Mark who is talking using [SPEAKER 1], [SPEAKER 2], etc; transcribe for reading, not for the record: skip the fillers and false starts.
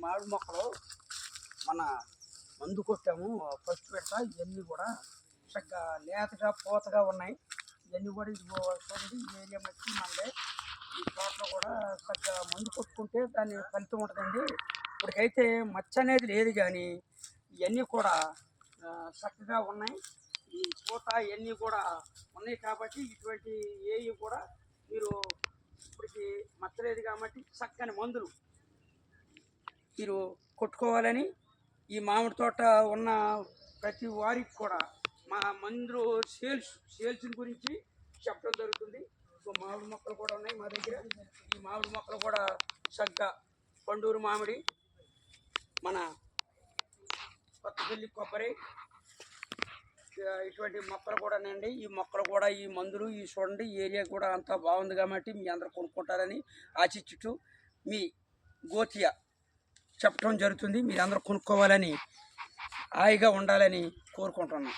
[SPEAKER 1] మామిడి మొక్కలు మన మందు కొట్టాము ఫస్ట్ పెడతా. ఇవన్నీ కూడా చక్కగా లేతగా పూతగా ఉన్నాయి. ఇవన్నీ కూడా ఇది చూడండి, ఈ ఏరియా మట్టి మందే. ఈ తోటలో కూడా చక్కగా మందు కొట్టుకుంటే దాని ఫలితం ఉంటుందండి. ఇప్పటికైతే మచ్చ అనేది లేదు, కానీ ఇవన్నీ కూడా చక్కగా ఉన్నాయి. ఈ పూత ఇవన్నీ కూడా ఉన్నాయి కాబట్టి ఇటువంటి ఏవి కూడా మీరు ఇప్పటికి మచ్చలేదు కాబట్టి చక్కని మందులు మీరు కొట్టుకోవాలని ఈ మామిడి తోట ఉన్న ప్రతి వారికి కూడా మా మందులు సేల్స్ గురించి చెప్పడం జరుగుతుంది. మామిడి మొక్కలు కూడా ఉన్నాయి మా దగ్గర. ఈ మామిడి మొక్కలు కూడా చక్కగా పండూరు మామిడి, మన కొత్తపల్లి కొబ్బరి, ఇటువంటి మొక్కలు కూడానండి. ఈ మొక్కలు కూడా ఈ మందులు ఈ చూడండి, ఈ ఏరియా కూడా అంతా బాగుంది కాబట్టి మీ అందరూ కొనుక్కుంటారని ఆశించుతూ మీ గోతియా చెప్పడం జరుగుతుంది. మీరు అందరూ కొనుక్కోవాలని హాయిగా ఉండాలని కోరుకుంటున్నాం.